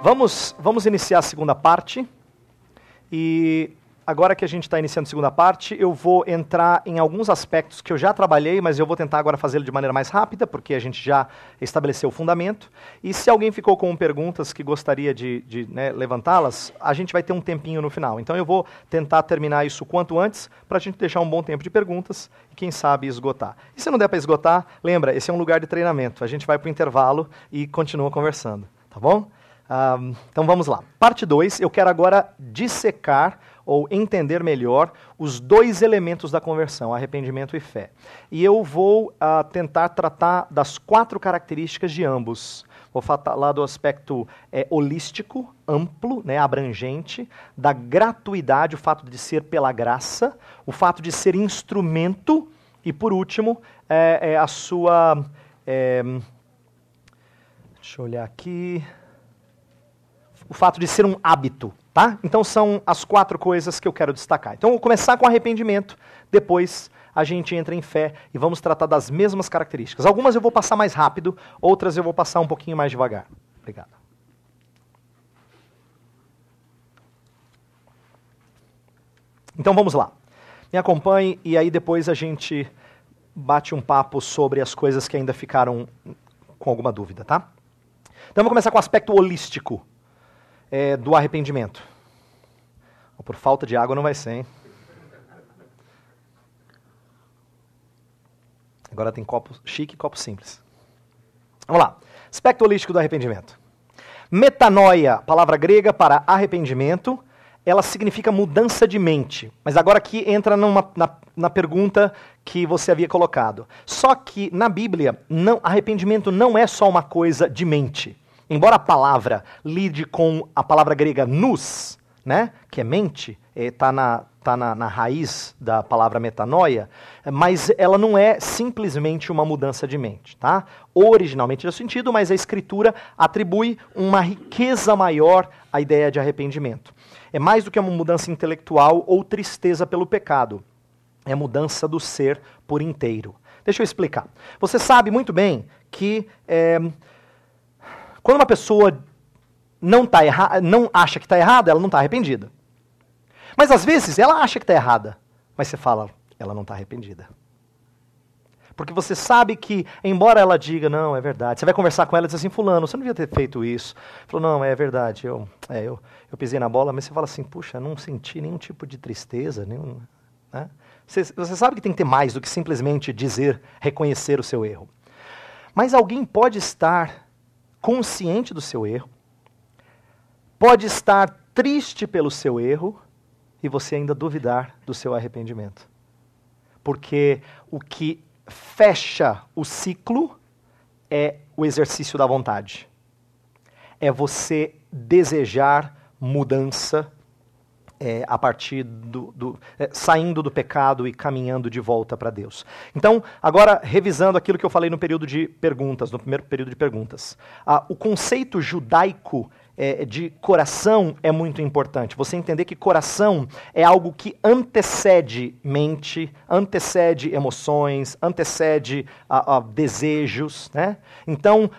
Vamos iniciar a segunda parte. E agora que a gente está iniciando a segunda parte, eu vou entrar em alguns aspectos que eu já trabalhei, mas eu vou tentar agora fazê-lo de maneira mais rápida, porque a gente já estabeleceu o fundamento. E se alguém ficou com perguntas que gostaria de levantá-las, a gente vai ter um tempinho no final. Então eu vou tentar terminar isso quanto antes, para a gente deixar um bom tempo de perguntas e, quem sabe, esgotar. E se não der para esgotar, lembra, esse é um lugar de treinamento. A gente vai para o intervalo e continua conversando, tá bom? Então vamos lá. Parte 2, eu quero agora dissecar ou entender melhor os dois elementos da conversão, arrependimento e fé. E eu vou tentar tratar das 4 características de ambos. Vou falar do aspecto holístico, amplo, abrangente, da gratuidade, o fato de ser pela graça, o fato de ser instrumento, e por último, a sua... deixa eu olhar aqui... o fato de ser um hábito, tá? Então são as 4 coisas que eu quero destacar. Então eu vou começar com arrependimento, depois a gente entra em fé e vamos tratar das mesmas características. Algumas eu vou passar mais rápido, outras eu vou passar um pouquinho mais devagar. Obrigado. Então vamos lá. Me acompanhe e aí depois a gente bate um papo sobre as coisas que ainda ficaram com alguma dúvida, tá? Então vamos começar com o aspecto holístico do arrependimento. Por falta de água não vai ser, hein? Agora tem copo chique e copo simples. Vamos lá. Aspecto holístico do arrependimento. Metanoia, palavra grega para arrependimento, ela significa mudança de mente. Mas agora aqui entra na pergunta que você havia colocado. Só que na Bíblia, arrependimento não é só uma coisa de mente. Embora a palavra lide com a palavra grega nous, que é mente, está na raiz da palavra metanoia, mas ela não é simplesmente uma mudança de mente. Tá? Originalmente é sentido, mas a Escritura atribui uma riqueza maior à ideia de arrependimento. É mais do que uma mudança intelectual ou tristeza pelo pecado. É mudança do ser por inteiro. Deixa eu explicar. Você sabe muito bem que... quando uma pessoa não acha que está errada, ela não está arrependida. Mas às vezes ela acha que está errada, mas você fala, ela não está arrependida. Porque você sabe que, embora ela diga, não, é verdade, você vai conversar com ela e diz assim, fulano, você não devia ter feito isso. Falou, não, é verdade, eu pisei na bola, mas você fala assim, puxa, não senti nenhum tipo de tristeza, nenhum... Né? Você sabe que tem que ter mais do que simplesmente reconhecer o seu erro. Mas alguém pode estar consciente do seu erro, pode estar triste pelo seu erro e você ainda duvidar do seu arrependimento. Porque o que fecha o ciclo é o exercício da vontade. É você desejar mudança a partir saindo do pecado e caminhando de volta para Deus. Então, agora, revisando aquilo que eu falei no período de perguntas, no primeiro período de perguntas. O conceito judaico de coração é muito importante. Você entender que coração é algo que antecede mente, antecede emoções, antecede desejos. Né? Então,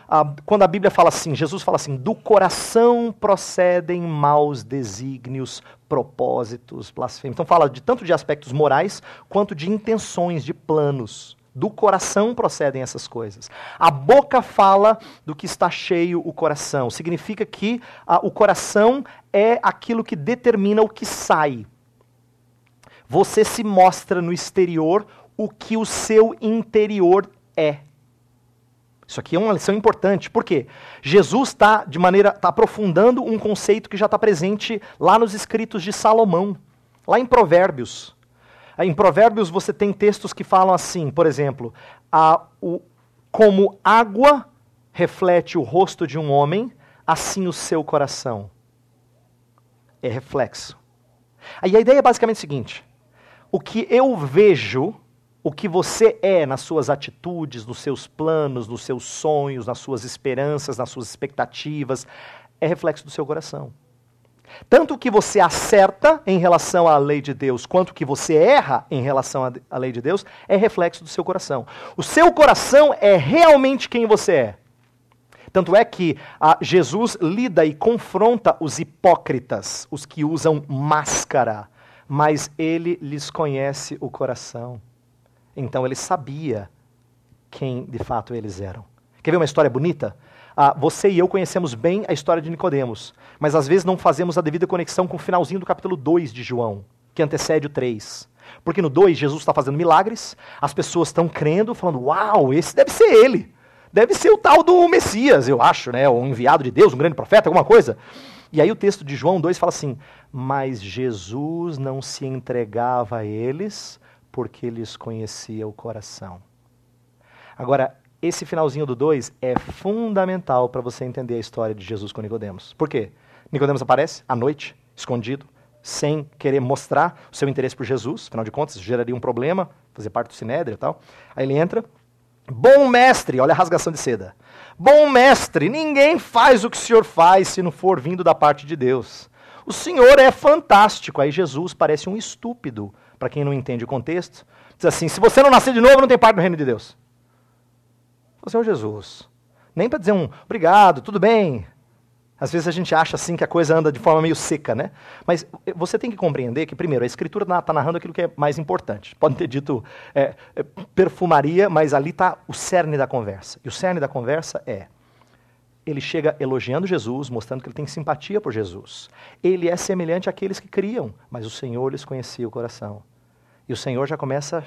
quando a Bíblia fala assim, Jesus fala assim, do coração procedem maus desígnios, propósitos, blasfêmias. Então fala tanto de aspectos morais, quanto de intenções, de planos. Do coração procedem essas coisas. A boca fala do que está cheio o coração. Significa que o coração é aquilo que determina o que sai. Você se mostra no exterior o que o seu interior é. Isso aqui é uma lição importante. Por quê? Jesus está aprofundando um conceito que já está presente lá nos escritos de Salomão, lá em Provérbios. Em Provérbios você tem textos que falam assim, por exemplo, como água reflete o rosto de um homem, assim o seu coração. É reflexo. Aí a ideia é basicamente a seguinte, o que eu vejo, o que você é nas suas atitudes, nos seus planos, nos seus sonhos, nas suas esperanças, nas suas expectativas, é reflexo do seu coração. Tanto o que você acerta em relação à lei de Deus, quanto o que você erra em relação à lei de Deus, é reflexo do seu coração. O seu coração é realmente quem você é. Tanto é que Jesus lida e confronta os hipócritas, os que usam máscara, mas ele lhes conhece o coração. Então ele sabia quem de fato eles eram. Quer ver uma história bonita? Você e eu conhecemos bem a história de Nicodemos, mas às vezes não fazemos a devida conexão com o finalzinho do capítulo 2 de João, que antecede o 3. Porque no 2 Jesus está fazendo milagres, as pessoas estão crendo, falando, uau, esse deve ser ele. Deve ser o tal do Messias, eu acho, né? O enviado de Deus, um grande profeta, alguma coisa. E aí o texto de João 2 fala assim, mas Jesus não se entregava a eles porque lhes conhecia o coração. Agora, esse finalzinho do 2 é fundamental para você entender a história de Jesus com Nicodemos. Por quê? Nicodemos aparece à noite, escondido, sem querer mostrar o seu interesse por Jesus, afinal de contas, isso geraria um problema, fazer parte do Sinédrio e tal. Aí ele entra, bom mestre, olha a rasgação de seda. Bom mestre, ninguém faz o que o senhor faz se não for vindo da parte de Deus. O senhor é fantástico. Aí Jesus parece um estúpido, para quem não entende o contexto. Diz assim, se você não nascer de novo, não tem parte no reino de Deus. O Senhor Jesus, nem para dizer um obrigado, tudo bem. Às vezes a gente acha assim que a coisa anda de forma meio seca, né? Mas você tem que compreender que, primeiro, a Escritura está narrando aquilo que é mais importante. Pode ter dito perfumaria, mas ali está o cerne da conversa. E o cerne da conversa ele chega elogiando Jesus, mostrando que ele tem simpatia por Jesus. Ele é semelhante àqueles que criam, mas o Senhor lhes conhecia o coração. E o Senhor já começa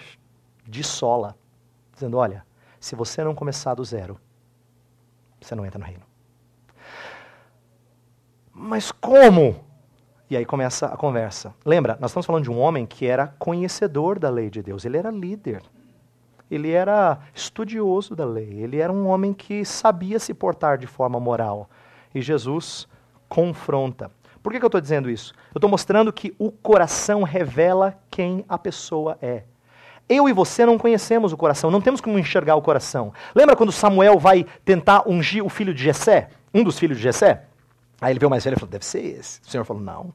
de sola, dizendo, olha, se você não começar do zero, você não entra no reino. Mas como? E aí começa a conversa. Lembra, nós estamos falando de um homem que era conhecedor da lei de Deus. Ele era líder. Ele era estudioso da lei. Ele era um homem que sabia se portar de forma moral. E Jesus confronta. Por que eu estou dizendo isso? Eu estou mostrando que o coração revela quem a pessoa é. Eu e você não conhecemos o coração, não temos como enxergar o coração. Lembra quando Samuel vai tentar ungir o filho de Jessé? Um dos filhos de Jessé? Aí ele vê o mais velho e falou, deve ser esse. O Senhor falou, não.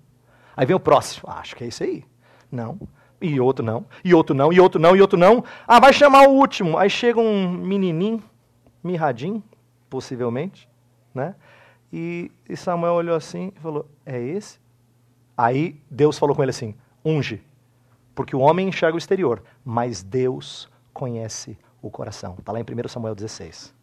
Aí vem o próximo, acho que é esse aí. Não. E outro não. E outro não. E outro não. E outro não. Vai chamar o último. Aí chega um menininho, mirradinho, possivelmente, né? E Samuel olhou assim e falou, é esse? Aí Deus falou com ele assim, unge. Porque o homem enxerga o exterior, mas Deus conhece o coração. Está lá em 1 Samuel 16.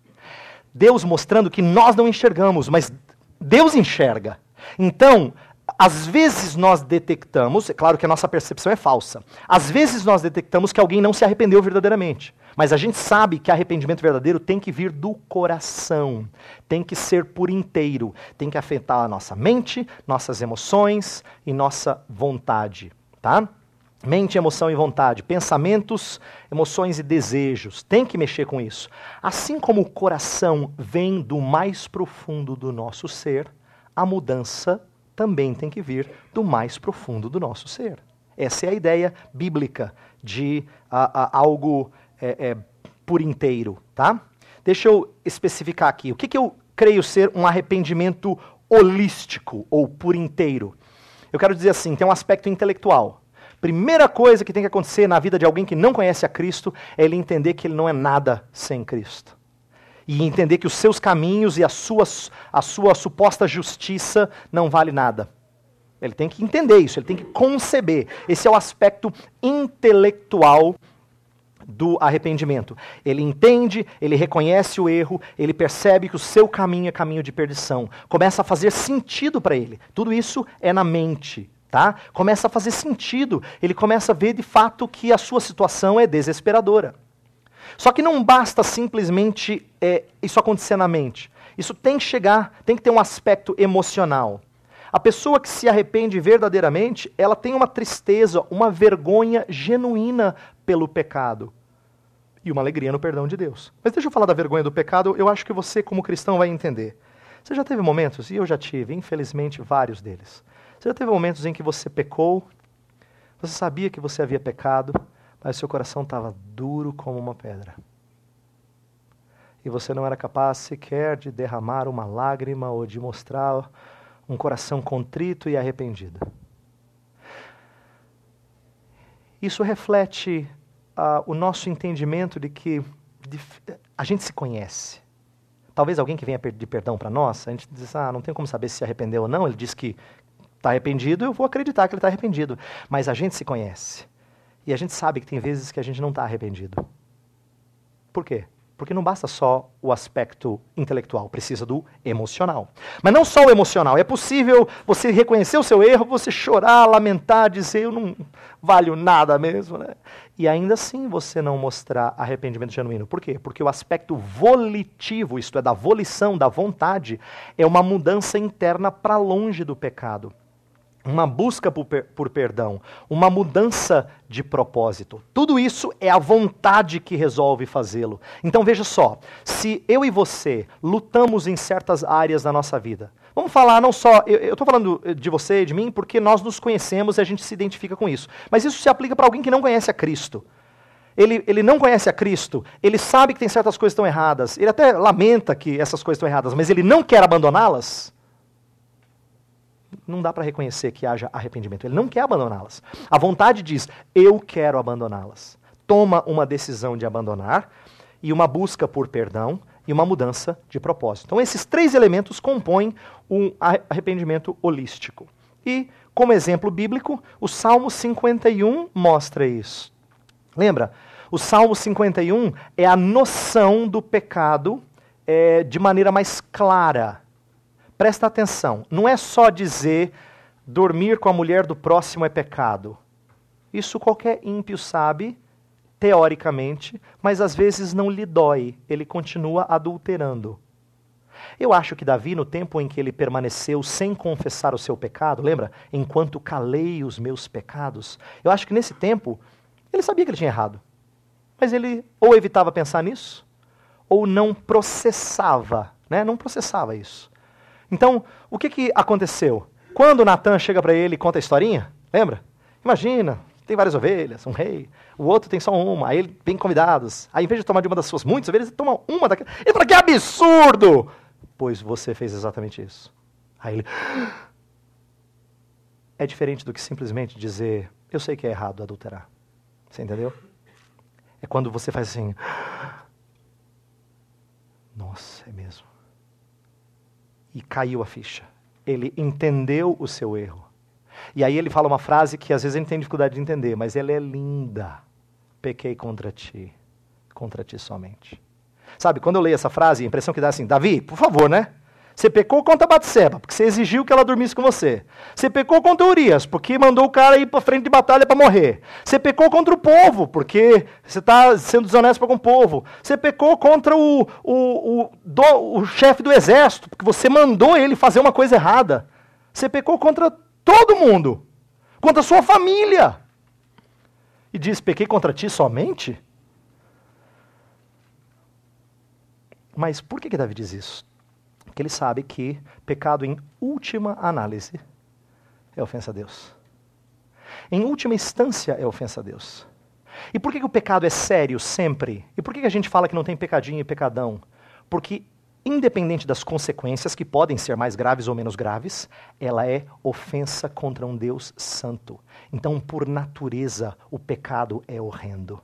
Deus mostrando que nós não enxergamos, mas Deus enxerga. Então, às vezes nós detectamos, é claro que a nossa percepção é falsa, às vezes nós detectamos que alguém não se arrependeu verdadeiramente, mas a gente sabe que arrependimento verdadeiro tem que vir do coração, tem que ser por inteiro, tem que afetar a nossa mente, nossas emoções e nossa vontade, tá? Mente, emoção e vontade, pensamentos, emoções e desejos, tem que mexer com isso. Assim como o coração vem do mais profundo do nosso ser, a mudança também tem que vir do mais profundo do nosso ser. Essa é a ideia bíblica de algo por inteiro, tá? Deixa eu especificar aqui. O que eu creio ser um arrependimento holístico ou por inteiro? Eu quero dizer assim, tem um aspecto intelectual. Primeira coisa que tem que acontecer na vida de alguém que não conhece a Cristo é ele entender que ele não é nada sem Cristo. E entender que os seus caminhos e a sua suposta justiça não vale nada. Ele tem que entender isso, ele tem que conceber. Esse é o aspecto intelectual do arrependimento. Ele entende, ele reconhece o erro, ele percebe que o seu caminho é caminho de perdição. Começa a fazer sentido para ele. Tudo isso é na mente. Tá? Começa a fazer sentido, ele começa a ver de fato que a sua situação é desesperadora. Só que não basta simplesmente isso acontecer na mente. Isso tem que chegar, tem que ter um aspecto emocional. A pessoa que se arrepende verdadeiramente, ela tem uma tristeza, uma vergonha genuína pelo pecado. E uma alegria no perdão de Deus. Mas deixa eu falar da vergonha do pecado, eu acho que você como cristão vai entender. Você já teve momentos, e eu já tive, infelizmente, vários deles. Você já teve momentos em que você pecou, você sabia que você havia pecado, mas seu coração estava duro como uma pedra. E você não era capaz sequer de derramar uma lágrima ou de mostrar um coração contrito e arrependido. Isso reflete o nosso entendimento de que a gente se conhece. Talvez alguém que venha pedir perdão para nós, a gente diz, não tem como saber se se arrependeu ou não, ele diz que está arrependido, eu vou acreditar que ele está arrependido. Mas a gente se conhece. E a gente sabe que tem vezes que a gente não está arrependido. Por quê? Porque não basta só o aspecto intelectual, precisa do emocional. Mas não só o emocional, é possível você reconhecer o seu erro, você chorar, lamentar, dizer, eu não valho nada mesmo, né? E ainda assim você não mostrar arrependimento genuíno. Por quê? Porque o aspecto volitivo, isto é, da volição, da vontade, é uma mudança interna para longe do pecado. Uma busca por perdão, uma mudança de propósito. Tudo isso é a vontade que resolve fazê-lo. Então veja só, se eu e você lutamos em certas áreas da nossa vida, vamos falar não só, eu estou falando de você e de mim porque nós nos conhecemos e a gente se identifica com isso, mas isso se aplica para alguém que não conhece a Cristo. Ele não conhece a Cristo, ele sabe que tem certas coisas que estão erradas, ele até lamenta que essas coisas estão erradas, mas ele não quer abandoná-las. Não dá para reconhecer que haja arrependimento. Ele não quer abandoná-las. A vontade diz, eu quero abandoná-las. Toma uma decisão de abandonar e uma busca por perdão e uma mudança de propósito. Então esses três elementos compõem um arrependimento holístico. E, como exemplo bíblico, o Salmo 51 mostra isso. Lembra? O Salmo 51 é a noção do pecado de maneira mais clara. Presta atenção, não é só dizer dormir com a mulher do próximo é pecado. Isso qualquer ímpio sabe, teoricamente, mas às vezes não lhe dói, ele continua adulterando. Eu acho que Davi, no tempo em que ele permaneceu sem confessar o seu pecado, lembra? Enquanto calei os meus pecados, eu acho que nesse tempo ele sabia que ele tinha errado. Mas ele ou evitava pensar nisso, ou não processava, né? Não processava isso. Então, o que aconteceu? Quando Natan chega para ele e conta a historinha, lembra? Imagina, tem várias ovelhas, um rei, o outro tem só uma, aí ele vem convidados, aí em vez de tomar de uma das suas muitas ovelhas, ele toma uma daquelas. Ele fala, que absurdo! Pois você fez exatamente isso. Aí ele... É diferente do que simplesmente dizer, eu sei que é errado adulterar. Você entendeu? É quando você faz assim, nossa, é mesmo. E caiu a ficha. Ele entendeu o seu erro. E aí ele fala uma frase que às vezes a gente tem dificuldade de entender, mas ela é linda. Pequei contra ti somente. Sabe, quando eu leio essa frase, a impressão que dá assim, Davi, por favor, né? Você pecou contra Batseba, porque você exigiu que ela dormisse com você. Você pecou contra Urias, porque mandou o cara ir para frente de batalha para morrer. Você pecou contra o povo, porque você está sendo desonesto para com o povo. Você pecou contra o chefe do exército, porque você mandou ele fazer uma coisa errada. Você pecou contra todo mundo, contra a sua família. E diz, pequei contra ti somente? Mas por que Davi diz isso? Porque ele sabe que pecado em última análise é ofensa a Deus. Em última instância é ofensa a Deus. E por que o pecado é sério sempre? E por que a gente fala que não tem pecadinho e pecadão? Porque independente das consequências, que podem ser mais graves ou menos graves, ela é ofensa contra um Deus santo. Então, por natureza, o pecado é horrendo.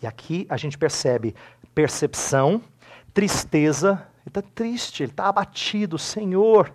E aqui a gente percebe percepção, tristeza, ele está triste, ele está abatido, Senhor,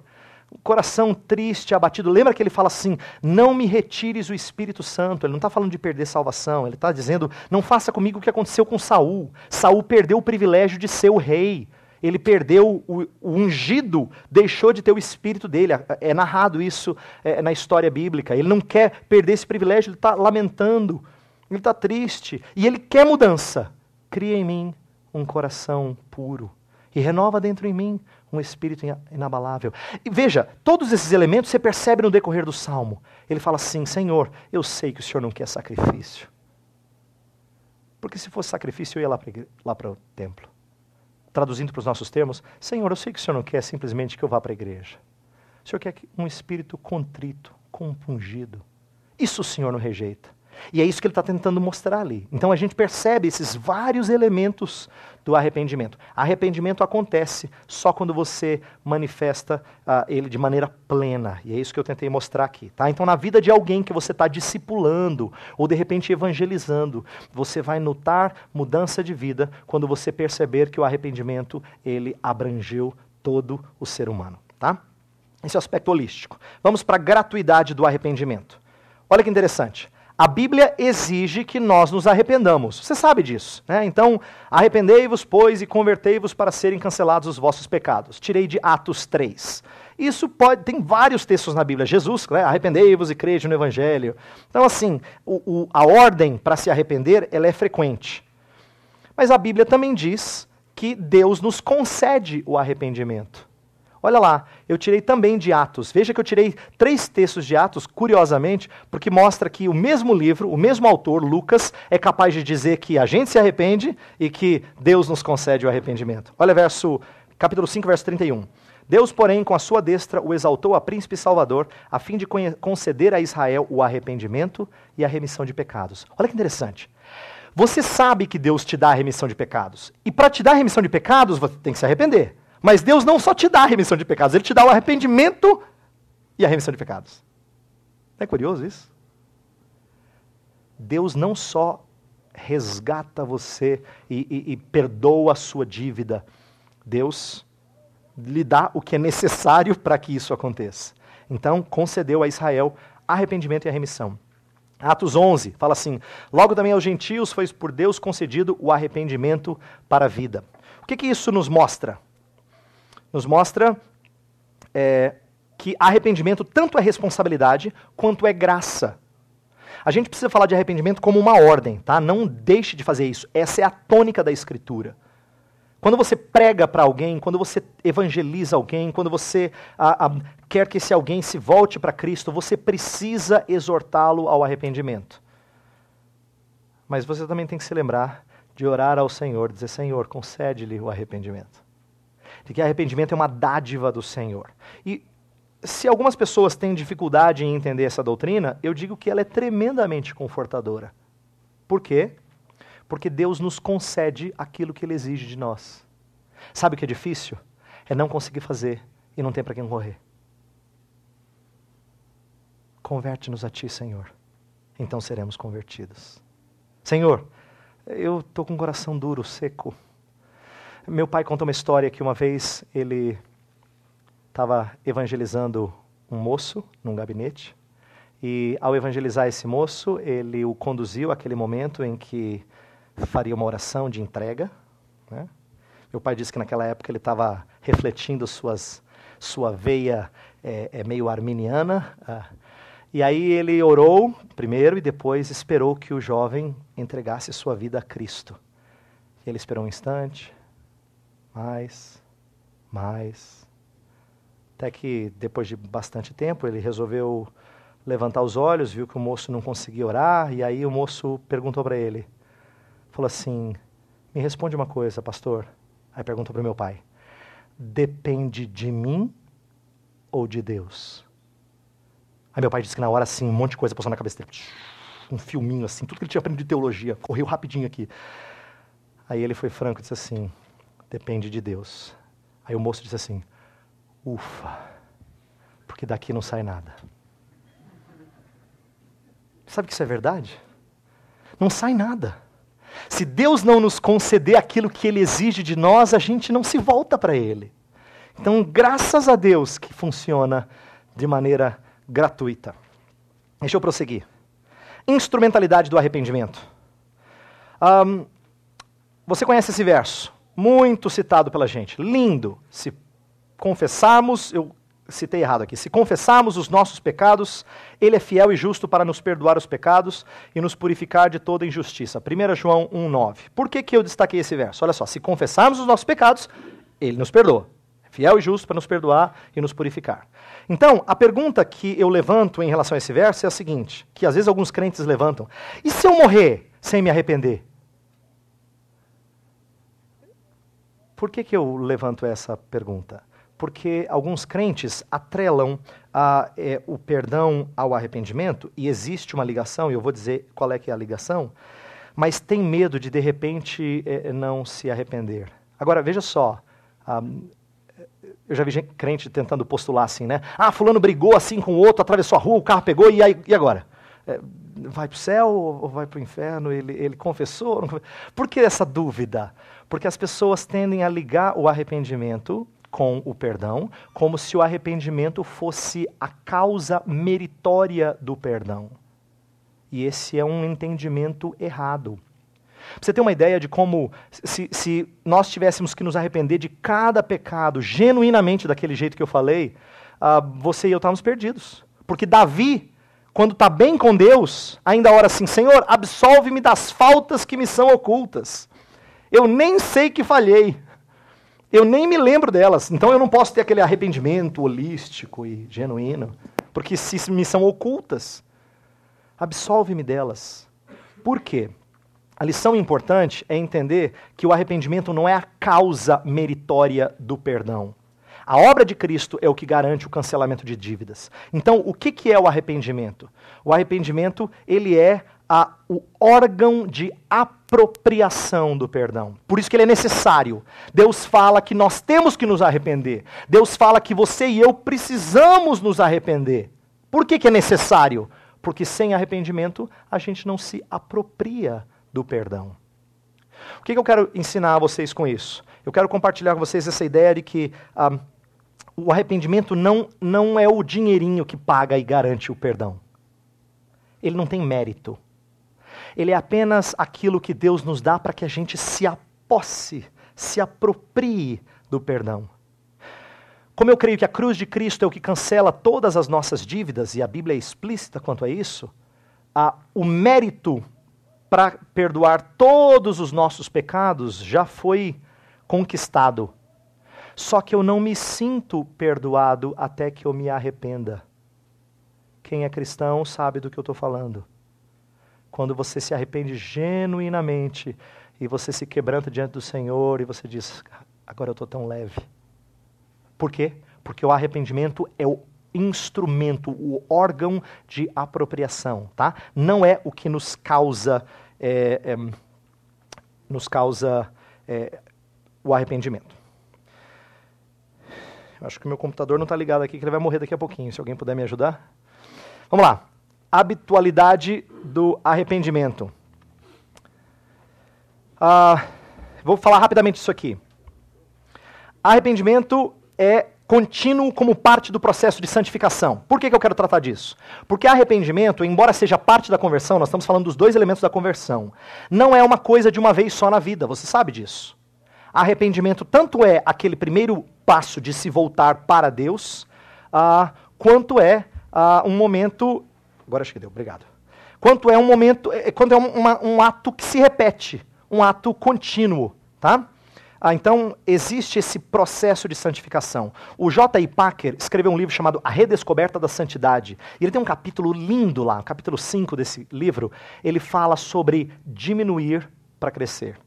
o coração triste, abatido. Lembra que ele fala assim, não me retires o Espírito Santo, ele não está falando de perder salvação, ele está dizendo, não faça comigo o que aconteceu com Saul. Saul perdeu o privilégio de ser o rei, ele perdeu o ungido, deixou de ter o espírito dele, é narrado isso na história bíblica, ele não quer perder esse privilégio, ele está lamentando, ele está triste, e ele quer mudança. Cria em mim um coração puro e renova dentro em mim um espírito inabalável. E veja, todos esses elementos você percebe no decorrer do Salmo. Ele fala assim, Senhor, eu sei que o Senhor não quer sacrifício. Porque se fosse sacrifício, eu ia lá para o templo. Traduzindo para os nossos termos, Senhor, eu sei que o Senhor não quer simplesmente que eu vá para a igreja. O Senhor quer um espírito contrito, compungido. Isso o Senhor não rejeita. E é isso que ele está tentando mostrar ali. Então a gente percebe esses vários elementos do arrependimento. Arrependimento acontece só quando você manifesta ele de maneira plena. E é isso que eu tentei mostrar aqui. Tá? Então na vida de alguém que você está discipulando, ou de repente evangelizando, você vai notar mudança de vida quando você perceber que o arrependimento ele abrangeu todo o ser humano. Tá? Esse é o aspecto holístico. Vamos para a gratuidade do arrependimento. Olha que interessante. A Bíblia exige que nós nos arrependamos. Você sabe disso, né? Então, arrependei-vos, pois, e convertei-vos para serem cancelados os vossos pecados. Tirei de Atos 3. Isso tem vários textos na Bíblia. Jesus, né? Arrependei-vos e crede no Evangelho. Então, assim, a ordem para se arrepender, ela é frequente. Mas a Bíblia também diz que Deus nos concede o arrependimento. Olha lá, eu tirei também de Atos. Veja que eu tirei 3 textos de Atos, curiosamente, porque mostra que o mesmo livro, o mesmo autor, Lucas, é capaz de dizer que a gente se arrepende e que Deus nos concede o arrependimento. Olha capítulo 5, verso 31. Deus, porém, com a sua destra, o exaltou a príncipe salvador, a fim de conceder a Israel o arrependimento e a remissão de pecados. Olha que interessante. Você sabe que Deus te dá a remissão de pecados. E para te dar a remissão de pecados, você tem que se arrepender. Mas Deus não só te dá a remissão de pecados, Ele te dá o arrependimento e a remissão de pecados. Não é curioso isso? Deus não só resgata você e perdoa a sua dívida. Deus lhe dá o que é necessário para que isso aconteça. Então, concedeu a Israel arrependimento e a remissão. Atos 11 fala assim: logo também aos gentios foi por Deus concedido o arrependimento para a vida. O que isso nos mostra? Nos mostra que arrependimento tanto é responsabilidade quanto é graça. A gente precisa falar de arrependimento como uma ordem, tá? Não deixe de fazer isso. Essa é a tônica da Escritura. Quando você prega para alguém, quando você evangeliza alguém, quando você quer que esse alguém se volte para Cristo, você precisa exortá-lo ao arrependimento. Mas você também tem que se lembrar de orar ao Senhor, dizer: Senhor, concede-lhe o arrependimento. De que arrependimento é uma dádiva do Senhor. E se algumas pessoas têm dificuldade em entender essa doutrina, eu digo que ela é tremendamente confortadora. Por quê? Porque Deus nos concede aquilo que Ele exige de nós. Sabe o que é difícil? É não conseguir fazer e não ter para quem correr. Converte-nos a Ti, Senhor. Então seremos convertidos. Senhor, eu estou com o coração duro, seco. Meu pai contou uma história que uma vez ele estava evangelizando um moço num gabinete, e ao evangelizar esse moço, ele o conduziu àquele momento em que faria uma oração de entrega, né? Meu pai disse que naquela época ele estava refletindo sua veia meio arminiana, e aí ele orou primeiro e depois esperou que o jovem entregasse sua vida a Cristo. Ele esperou um instante, mais, até que depois de bastante tempo ele resolveu levantar os olhos, viu que o moço não conseguia orar, e aí o moço perguntou para ele, falou assim: me responde uma coisa, pastor. Aí perguntou para o meu pai: depende de mim ou de Deus? Aí meu pai disse que na hora assim, um monte de coisa passou na cabeça dele, um filminho assim, tudo que ele tinha aprendido de teologia, correu rapidinho aqui. Aí ele foi franco e disse assim: depende de Deus. Aí o moço disse assim: ufa, porque daqui não sai nada. Sabe que isso é verdade? Não sai nada. Se Deus não nos conceder aquilo que Ele exige de nós, a gente não se volta para Ele. Então, graças a Deus que funciona de maneira gratuita. Deixa eu prosseguir. Instrumentalidade do arrependimento. Você conhece esse verso? Muito citado pela gente. Lindo. Se confessarmos, eu citei errado aqui, se confessarmos os nossos pecados, Ele é fiel e justo para nos perdoar os pecados e nos purificar de toda injustiça. 1 João 1,9. Por que eu destaquei esse verso? Olha só, se confessarmos os nossos pecados, Ele nos perdoa. É fiel e justo para nos perdoar e nos purificar. Então, a pergunta que eu levanto em relação a esse verso é a seguinte, que às vezes alguns crentes levantam: e se eu morrer sem me arrepender? Por que eu levanto essa pergunta? porque alguns crentes atrelam o perdão ao arrependimento, e existe uma ligação, e eu vou dizer qual é que é a ligação, mas tem medo de repente, não se arrepender. Agora, veja só, eu já vi gente, crente tentando postular assim, né? Fulano brigou assim com o outro, atravessou a rua, o carro pegou, e agora? Vai para o céu ou vai para o inferno? Ele confessou? Não confessou? Por que essa dúvida? Porque as pessoas tendem a ligar o arrependimento com o perdão, como se o arrependimento fosse a causa meritória do perdão. E esse é um entendimento errado. Pra você ter uma ideia de como, se nós tivéssemos que nos arrepender de cada pecado genuinamente daquele jeito que eu falei, você e eu estávamos perdidos. Porque Davi, quando está bem com Deus, ainda ora assim: Senhor, absolve-me das faltas que me são ocultas. Eu nem sei que falhei. Eu nem me lembro delas. Então eu não posso ter aquele arrependimento holístico e genuíno. Porque se me são ocultas, absolve-me delas. Por quê? A lição importante é entender que o arrependimento não é a causa meritória do perdão. A obra de Cristo é o que garante o cancelamento de dívidas. Então, o que é o arrependimento? O arrependimento, ele é o órgão de apropriação do perdão. Por isso que ele é necessário. Deus fala que nós temos que nos arrepender. Deus fala que você e eu precisamos nos arrepender. Por que é necessário? Porque sem arrependimento, a gente não se apropria do perdão. O que eu quero ensinar a vocês com isso? Eu quero compartilhar com vocês essa ideia de que o arrependimento não é o dinheirinho que paga e garante o perdão. Ele não tem mérito. Ele é apenas aquilo que Deus nos dá para que a gente se aposse, se aproprie do perdão. Como eu creio que a cruz de Cristo é o que cancela todas as nossas dívidas, e a Bíblia é explícita quanto a isso, o mérito para perdoar todos os nossos pecados já foi conquistado. Só que eu não me sinto perdoado até que eu me arrependa. Quem é cristão sabe do que eu estou falando. Quando você se arrepende genuinamente e você se quebranta diante do Senhor e você diz: agora eu estou tão leve. Por quê? Porque o arrependimento é o instrumento, o órgão de apropriação, tá? Não é o que nos causa o arrependimento. Eu acho que o meu computador não está ligado aqui, que ele vai morrer daqui a pouquinho, se alguém puder me ajudar. Vamos lá. Habitualidade do arrependimento. Vou falar rapidamente isso aqui. Arrependimento é contínuo como parte do processo de santificação. Por que eu quero tratar disso? Porque arrependimento, embora seja parte da conversão, nós estamos falando dos dois elementos da conversão, não é uma coisa de uma vez só na vida, você sabe disso. Arrependimento tanto é aquele primeiro passo de se voltar para Deus, quanto é um momento... Agora acho que deu, obrigado. Quanto é um momento, quanto é um ato que se repete, um ato contínuo, tá? Então, existe esse processo de santificação. O J.I. Packer escreveu um livro chamado A Redescoberta da Santidade. E ele tem um capítulo lindo lá, capítulo 5 desse livro. Ele fala sobre diminuir para crescer.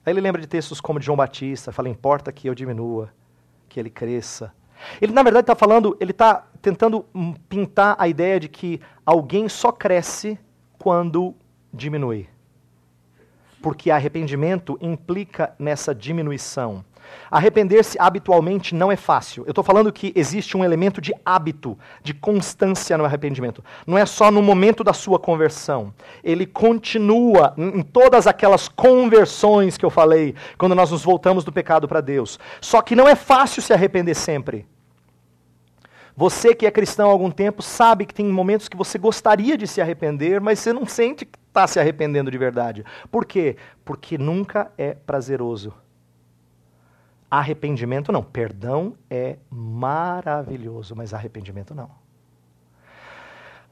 Aí ele lembra de textos como de João Batista, fala: importa que eu diminua, que ele cresça. Ele, na verdade, ele está tentando pintar a ideia de que alguém só cresce quando diminui. Porque arrependimento implica nessa diminuição. Arrepender-se habitualmente não é fácil. Eu estou falando que existe um elemento de hábito, de constância no arrependimento. Não é só no momento da sua conversão. Ele continua em todas aquelas conversões que eu falei, quando nós nos voltamos do pecado para Deus. Só que não é fácil se arrepender sempre. Você que é cristão há algum tempo sabe que tem momentos que você gostaria de se arrepender, mas você não sente que está se arrependendo de verdade. Por quê? Porque nunca é prazeroso. Arrependimento não. Perdão é maravilhoso, mas arrependimento não.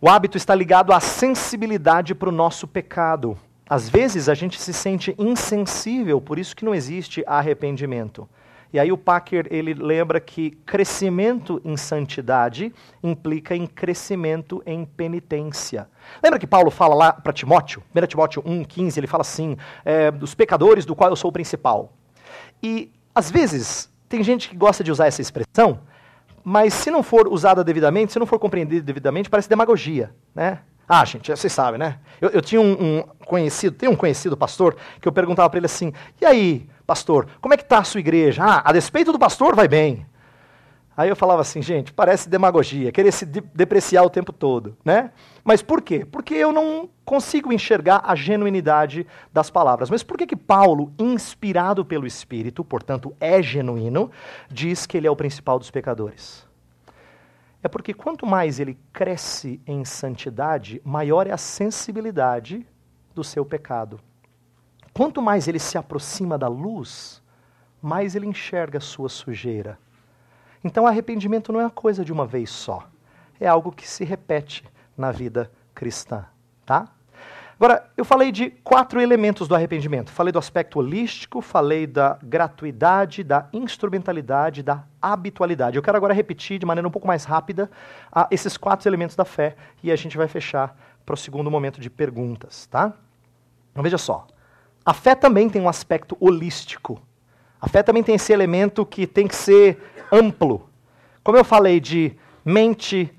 O hábito está ligado à sensibilidade para o nosso pecado. Às vezes a gente se sente insensível, por isso que não existe arrependimento. E aí o Packer, ele lembra que crescimento em santidade implica em crescimento em penitência. Lembra que Paulo fala lá para Timóteo, 1 Timóteo 1,15, ele fala assim, dos pecadores do qual eu sou o principal. E às vezes tem gente que gosta de usar essa expressão, mas se não for usada devidamente, se não for compreendida devidamente, parece demagogia, né? Ah, gente, vocês sabem, né? Eu tinha um conhecido pastor, que eu perguntava para ele assim, e aí, pastor, como é que está a sua igreja? Ah, a despeito do pastor, vai bem. Aí eu falava assim, gente, parece demagogia, querer se depreciar o tempo todo, né? Mas por quê? Porque eu não consigo enxergar a genuinidade das palavras. Mas por que Paulo, inspirado pelo Espírito, portanto é genuíno, diz que ele é o principal dos pecadores? É porque quanto mais ele cresce em santidade, maior é a sensibilidade do seu pecado. Quanto mais ele se aproxima da luz, mais ele enxerga a sua sujeira. Então arrependimento não é uma coisa de uma vez só. É algo que se repete na vida cristã, tá? Agora, eu falei de 4 elementos do arrependimento. Falei do aspecto holístico, falei da gratuidade, da instrumentalidade, da habitualidade. Eu quero agora repetir de maneira um pouco mais rápida esses 4 elementos da fé e a gente vai fechar para o segundo momento de perguntas, tá? Então veja só, a fé também tem um aspecto holístico. A fé também tem esse elemento que tem que ser amplo. Como eu falei de mente,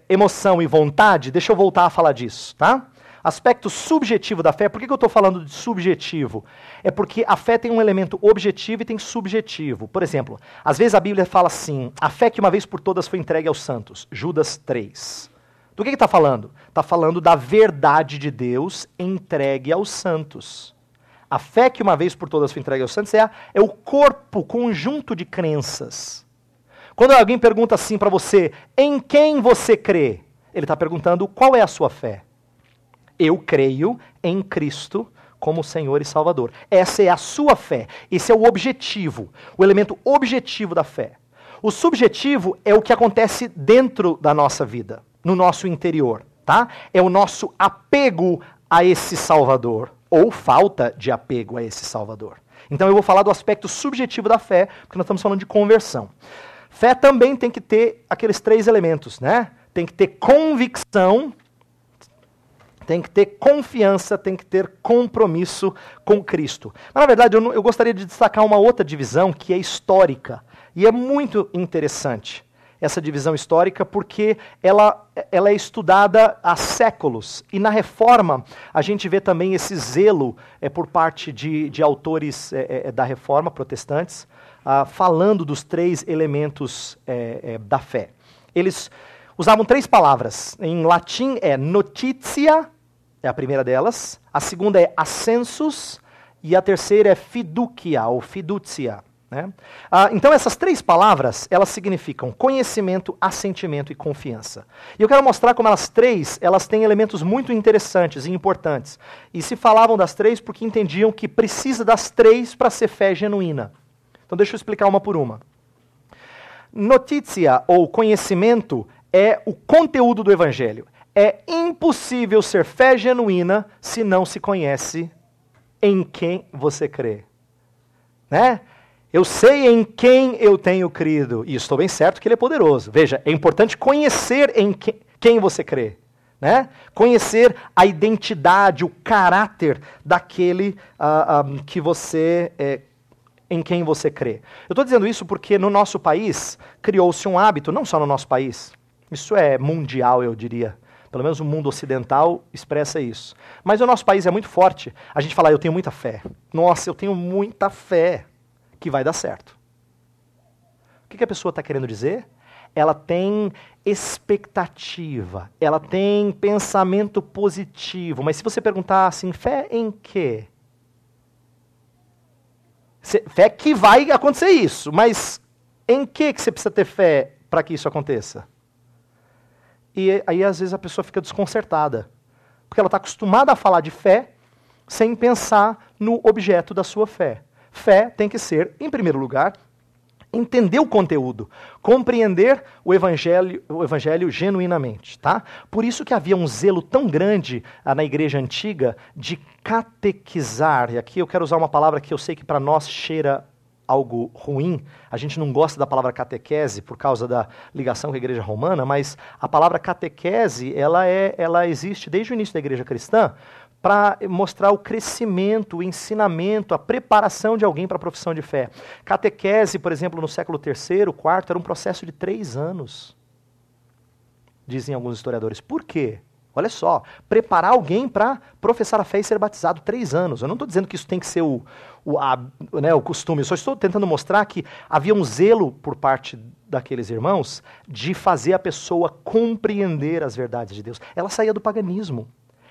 emoção e vontade, deixa eu voltar a falar disso, tá? Aspecto subjetivo da fé, por que eu estou falando de subjetivo? É porque a fé tem um elemento objetivo e tem subjetivo. Por exemplo, às vezes a Bíblia fala assim, a fé que uma vez por todas foi entregue aos santos, Judas 3. Do que está falando? Está falando da verdade de Deus entregue aos santos. A fé que uma vez por todas foi entregue aos santos é o corpo, conjunto de crenças. Quando alguém pergunta assim para você, em quem você crê? Ele está perguntando, qual é a sua fé? Eu creio em Cristo como Senhor e Salvador. Essa é a sua fé. Esse é o objetivo, o elemento objetivo da fé. O subjetivo é o que acontece dentro da nossa vida, no nosso interior, tá? É o nosso apego a esse Salvador, ou falta de apego a esse Salvador. Então eu vou falar do aspecto subjetivo da fé, porque nós estamos falando de conversão. Fé também tem que ter aqueles 3 elementos, né? Tem que ter convicção, tem que ter confiança, tem que ter compromisso com Cristo. Mas, na verdade, eu gostaria de destacar uma outra divisão que é histórica. E é muito interessante essa divisão histórica porque ela é estudada há séculos. E na Reforma a gente vê também esse zelo por parte de autores da Reforma, protestantes, falando dos 3 elementos da fé. Eles usavam 3 palavras. Em latim é notitia, é a primeira delas. A segunda é ascensus e a terceira é fiducia ou fiducia. Né? Então essas 3 palavras, elas significam conhecimento, assentimento e confiança. E eu quero mostrar como elas têm elementos muito interessantes e importantes. E se falavam das 3 porque entendiam que precisa das 3 para ser fé genuína. Então deixa eu explicar uma por uma. Notícia ou conhecimento é o conteúdo do Evangelho. É impossível ser fé genuína se não se conhece em quem você crê. Né? Eu sei em quem eu tenho crido, e estou bem certo que ele é poderoso. Veja, é importante conhecer em quem você crê. Né? Conhecer a identidade, o caráter daquele em quem você crê. Eu estou dizendo isso porque no nosso país criou-se um hábito, não só no nosso país, isso é mundial, eu diria. Pelo menos o mundo ocidental expressa isso. Mas o nosso país é muito forte. A gente fala, eu tenho muita fé. Nossa, eu tenho muita fé que vai dar certo. O que a pessoa está querendo dizer? Ela tem expectativa, ela tem pensamento positivo. Mas se você perguntar assim, fé em quê? Fé que vai acontecer isso, mas em que você precisa ter fé para que isso aconteça? E aí, às vezes, a pessoa fica desconcertada. Porque ela está acostumada a falar de fé sem pensar no objeto da sua fé. Fé tem que ser, em primeiro lugar, entender o conteúdo, compreender o evangelho genuinamente. Tá? Por isso que havia um zelo tão grande na igreja antiga de catequizar. E aqui eu quero usar uma palavra que eu sei que para nós cheira algo ruim, a gente não gosta da palavra catequese por causa da ligação com a igreja romana, mas a palavra catequese, ela existe desde o início da igreja cristã para mostrar o crescimento, o ensinamento, a preparação de alguém para a profissão de fé. Catequese, por exemplo, no século III, IV, era um processo de 3 anos, dizem alguns historiadores. Por quê? Olha só, preparar alguém para professar a fé e ser batizado 3 anos. Eu não estou dizendo que isso tem que ser o costume, eu só estou tentando mostrar que havia um zelo por parte daqueles irmãos de fazer a pessoa compreender as verdades de Deus. Ela saía do paganismo.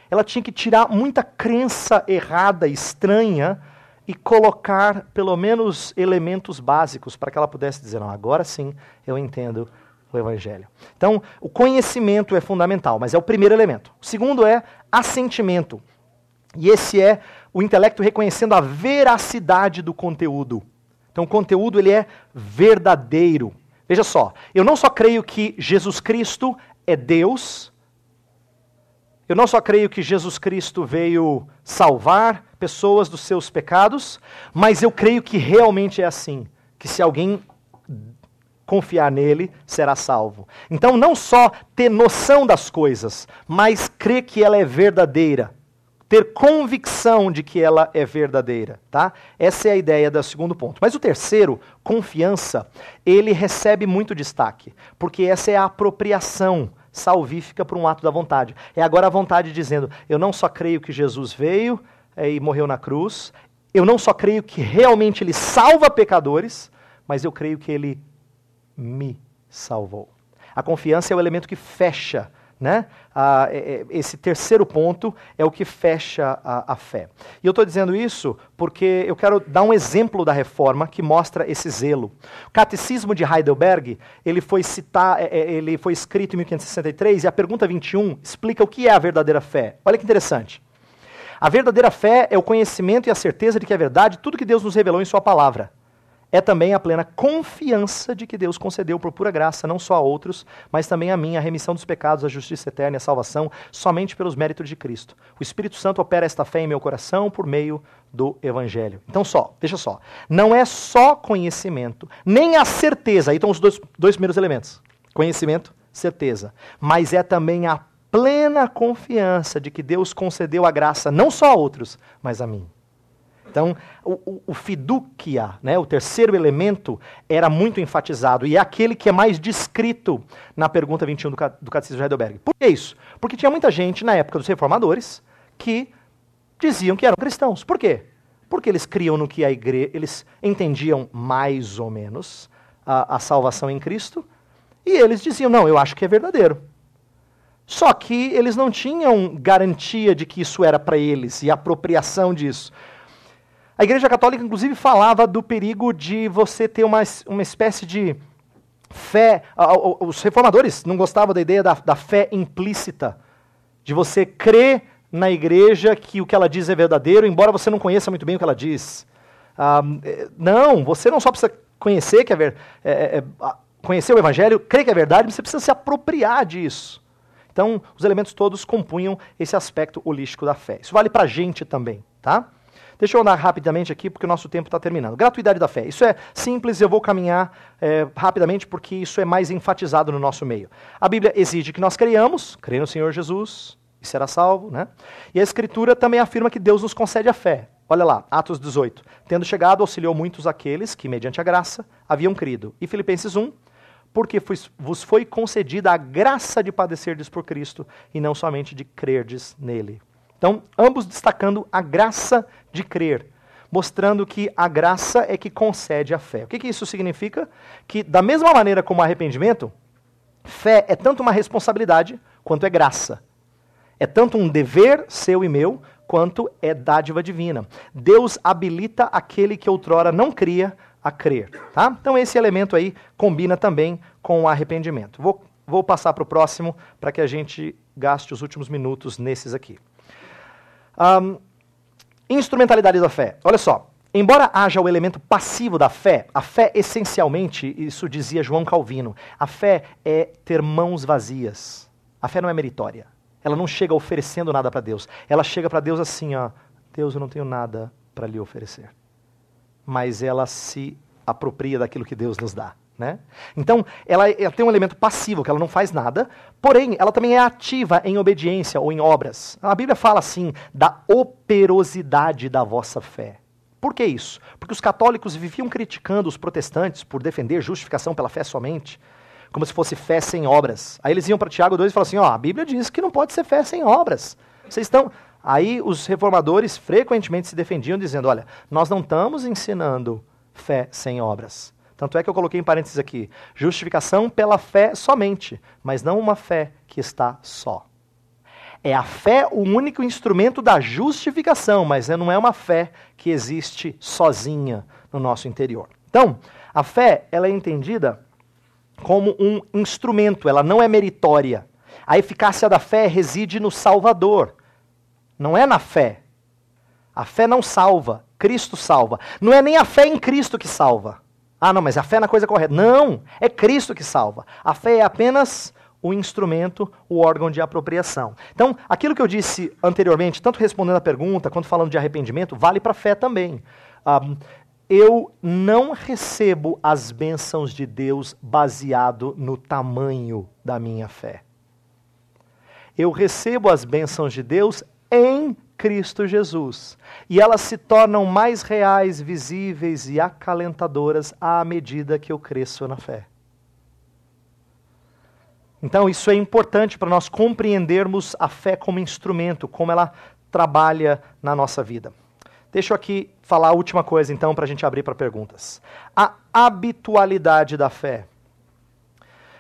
Ela tinha que tirar muita crença errada, estranha, e colocar pelo menos elementos básicos para que ela pudesse dizer, não, agora sim eu entendo o Evangelho. Então, o conhecimento é fundamental, mas é o primeiro elemento. O segundo é assentimento. E esse é o intelecto reconhecendo a veracidade do conteúdo. Então, o conteúdo ele é verdadeiro. Veja só, eu não só creio que Jesus Cristo é Deus, eu não só creio que Jesus Cristo veio salvar pessoas dos seus pecados, mas eu creio que realmente é assim, que se alguém confiar nele, será salvo. Então, não só ter noção das coisas, mas crer que ela é verdadeira. Ter convicção de que ela é verdadeira. Tá? Essa é a ideia do segundo ponto. Mas o terceiro, confiança, ele recebe muito destaque, porque essa é a apropriação salvífica por um ato da vontade. É agora a vontade dizendo, eu não só creio que Jesus veio e morreu na cruz, eu não só creio que realmente ele salva pecadores, mas eu creio que ele me salvou. A confiança é o elemento que fecha, né? Esse terceiro ponto é o que fecha a fé. E eu estou dizendo isso porque eu quero dar um exemplo da reforma que mostra esse zelo. O Catecismo de Heidelberg, ele foi escrito em 1563 e a pergunta 21 explica o que é a verdadeira fé. Olha que interessante. A verdadeira fé é o conhecimento e a certeza de que é verdade tudo que Deus nos revelou em sua palavra. É também a plena confiança de que Deus concedeu por pura graça, não só a outros, mas também a mim, a remissão dos pecados, a justiça eterna e a salvação, somente pelos méritos de Cristo. O Espírito Santo opera esta fé em meu coração por meio do Evangelho. Então veja só, não é só conhecimento, nem a certeza, aí estão os dois primeiros elementos, conhecimento, certeza, mas é também a plena confiança de que Deus concedeu a graça não só a outros, mas a mim. Então, o fiducia, né, o terceiro elemento, era muito enfatizado, e é aquele que é mais descrito na pergunta 21 do Catecismo de Heidelberg. Por que isso? Porque tinha muita gente, na época dos reformadores, que diziam que eram cristãos. Por quê? Porque eles criam no que a igreja, eles entendiam mais ou menos a salvação em Cristo, e eles diziam, não, eu acho que é verdadeiro. Só que eles não tinham garantia de que isso era para eles, e apropriação disso. A Igreja Católica, inclusive, falava do perigo de você ter uma espécie de fé. Os reformadores não gostavam da ideia da fé implícita, de você crer na igreja que o que ela diz é verdadeiro, embora você não conheça muito bem o que ela diz. Não, você não só precisa conhecer, conhecer o Evangelho, crer que é verdade, mas você precisa se apropriar disso. Então, os elementos todos compunham esse aspecto holístico da fé. Isso vale para a gente também, tá? Deixa eu andar rapidamente aqui, porque o nosso tempo está terminando. Gratuidade da fé. Isso é simples, eu vou caminhar rapidamente, porque isso é mais enfatizado no nosso meio. A Bíblia exige que nós creiamos, crê no Senhor Jesus e será salvo, né? E a Escritura também afirma que Deus nos concede a fé. Olha lá, Atos 18. Tendo chegado, auxiliou muitos aqueles que, mediante a graça, haviam crido. E Filipenses 1. Porque vos foi concedida a graça de padecerdes por Cristo, e não somente de crerdes nele. Então, ambos destacando a graça de crer, mostrando que a graça é que concede a fé. O que isso significa? Que, da mesma maneira como arrependimento, fé é tanto uma responsabilidade quanto é graça. É tanto um dever seu e meu, quanto é dádiva divina. Deus habilita aquele que outrora não cria a crer. Tá? Então esse elemento aí combina também com o arrependimento. Vou passar para o próximo, para que a gente gaste os últimos minutos nesses aqui. Instrumentalidade da fé. Olha só, embora haja o elemento passivo da fé, a fé essencialmente, isso dizia João Calvino, a fé é ter mãos vazias. A fé não é meritória. Ela não chega oferecendo nada para Deus. Ela chega para Deus assim, ó, Deus, eu não tenho nada para lhe oferecer. Mas ela se apropria daquilo que Deus nos dá. né? Então, ela tem um elemento passivo, que ela não faz nada, porém, ela também é ativa em obediência ou em obras. A Bíblia fala assim, da operosidade da vossa fé. Por que isso? Porque os católicos viviam criticando os protestantes por defender justificação pela fé somente, como se fosse fé sem obras. Aí eles iam para Tiago 2 e falavam assim, a Bíblia diz que não pode ser fé sem obras. Vocês estão... Aí os reformadores frequentemente se defendiam dizendo, olha, nós não estamos ensinando fé sem obras. Tanto é que eu coloquei em parênteses aqui, justificação pela fé somente, mas não uma fé que está só. É a fé o único instrumento da justificação, mas não é uma fé que existe sozinha no nosso interior. Então, a fé ela é entendida como um instrumento, ela não é meritória. A eficácia da fé reside no Salvador, não é na fé. A fé não salva, Cristo salva. Não é nem a fé em Cristo que salva. Ah, não, mas a fé é na coisa correta. Não, é Cristo que salva. A fé é apenas o instrumento, o órgão de apropriação. Então, aquilo que eu disse anteriormente, tanto respondendo a pergunta, quanto falando de arrependimento, vale para a fé também. Eu não recebo as bênçãos de Deus baseado no tamanho da minha fé. Eu recebo as bênçãos de Deus em Cristo Jesus. E elas se tornam mais reais, visíveis e acalentadoras à medida que eu cresço na fé. Então isso é importante para nós compreendermos a fé como instrumento, como ela trabalha na nossa vida. Deixa eu aqui falar a última coisa então para a gente abrir para perguntas. A habitualidade da fé.